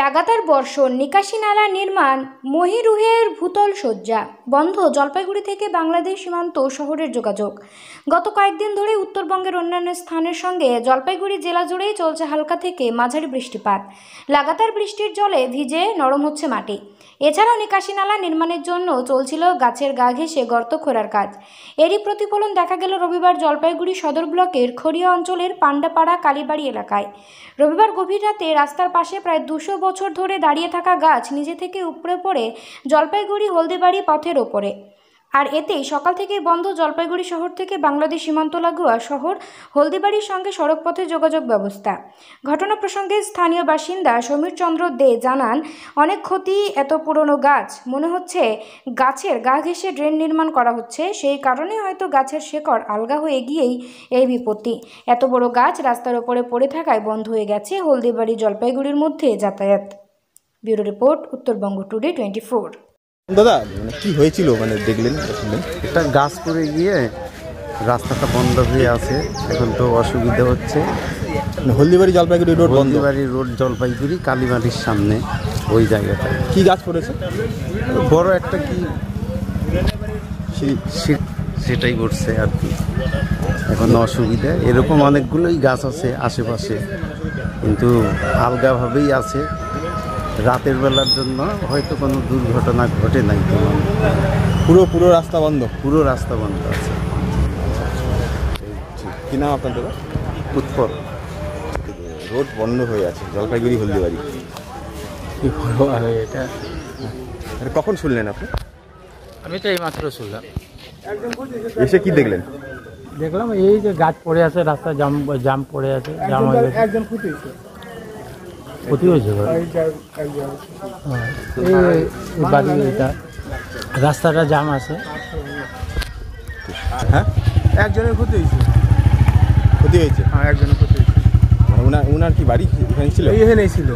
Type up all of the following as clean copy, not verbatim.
লাগাতার বর্ষণ, নিকাশি নালা নির্মাণ, মহিরুহের ভূতল শয্যা, বন্ধ জলপাইগুড়ি থেকে বাংলাদেশ সীমান্ত শহরের যোগাযোগ। গত কয়েকদিন ধরে উত্তরবঙ্গের অন্যান্য স্থানের সঙ্গে জলপাইগুড়ি জেলা জুড়েই চলছে হালকা থেকে মাঝারি বৃষ্টিপাত। লাগাতার বৃষ্টির জলে ভিজে নরম হচ্ছে মাটি। এছাড়াও নিকাশি নালা নির্মাণের জন্য চলছিল গাছের গা ঘেঁষে গর্ত খোঁড়ার কাজ। এরই প্রতিফলন দেখা গেল রবিবার জলপাইগুড়ি সদর ব্লকের খড়িয়া অঞ্চলের পান্ডাপাড়া কালীবাড়ি এলাকায়। রবিবার গভীর রাতে রাস্তার পাশে প্রায় 200 বছর ধরে দাঁড়িয়ে থাকা গাছ নিজে থেকে উপড়ে পড়ে জলপাইগুড়ি হলদিবাড়ি পথের ওপরে। আর এতেই সকাল থেকেই বন্ধ জলপাইগুড়ি শহর থেকে বাংলাদেশ সীমান্ত লাগোয়া শহর হলদিবাড়ির সঙ্গে সড়কপথে যোগাযোগ ব্যবস্থা। ঘটনা প্রসঙ্গে স্থানীয় বাসিন্দা সমীর চন্দ্র দে জানান, অনেক ক্ষতি, এত পুরনো গাছ, মনে হচ্ছে গাছের গা ঘেঁষে ড্রেন নির্মাণ করা হচ্ছে, সেই কারণে হয়তো গাছের শেকড় আলগা হয়ে গিয়েই এই বিপত্তি। এত বড় গাছ রাস্তার ওপরে পড়ে থাকায় বন্ধ হয়ে গেছে হলদিবাড়ি জলপাইগুড়ির মধ্যে যাতায়াত। Bureau report, Uttarbanga today 24। দাদা, মানে কি হয়েছিল, মানে দেখলেন? একটা গাছ পড়ে গিয়ে রাস্তাটা বন্ধ হয়ে আছে, এখন তো অসুবিধা হচ্ছে। হলদিবাড়ি জলপাইগুড়ি রোড বন্ধ। হলদিবাড়ি রোড জলপাইগুড়ি কালীবাড়ির সামনে ওই জায়গাটায় কি গাছ পড়েছে? বড় একটা কি সেটাই পড়ছে আর কি। এখন অসুবিধা, এরকম অনেকগুলোই গাছ আছে আশেপাশে, কিন্তু আলগাভাবেই আছে। রাতের বেলার জন্য হয়তো কোনো দুর্ঘটনা ঘটে নাই। পুরো রাস্তা বন্ধ? পুরো রাস্তা বন্ধ আছে। কি নাম আপনার দাদা? উৎপল। রোড বন্ধ হয়ে আছে জলপাইগুড়ি হলদিবাড়ি, কি বলবো আর এটা কখন শুনলেন আপনি? আমি তো এইমাত্র শুনলাম। এসে কি দেখলেন? দেখলাম এই যে গাছ পড়ে আছে, রাস্তা জাম পড়ে আছে, জাম হয়ে গেছে। একজন ক্ষতি হয়েছে বাড়ি, এটা রাস্তাটা জাম আছে। হ্যাঁ, একজনের ক্ষতি হয়েছে। হ্যাঁ, একজনের ক্ষতি হয়েছে। উনার কি বাড়ি এখানে ছিল? এখানেই ছিল।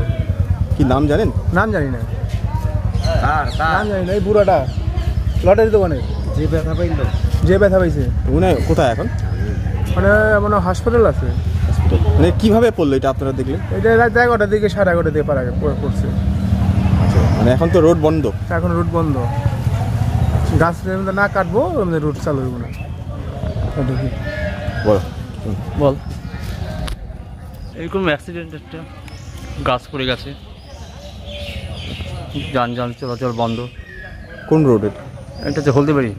কি নাম জানেন? নাম জানি না। নাম জানি না। এই বুড়াটা লটারি দোকানে যে ব্যথা পাইছে। উনি কোথায় এখন? মানে হসপিটাল আছে। মানে কিভাবে পড়লো এটা আপনারা দেখলেন? এটা রাত 11টার দিকে, 11:30 দিয়ে পারা পড়ছে। মানে এখন তো রোড বন্ধ। এখন রুট বন্ধ। গাছ না কাটবো, রুট চালু হইব না। বল, এরকম অ্যাক্সিডেন্ট, একটা গাছ পড়ে গেছে, যানবাহন চলাচল বন্ধ। কোন রোড এটা? এটা হচ্ছে হলদিবাড়ি।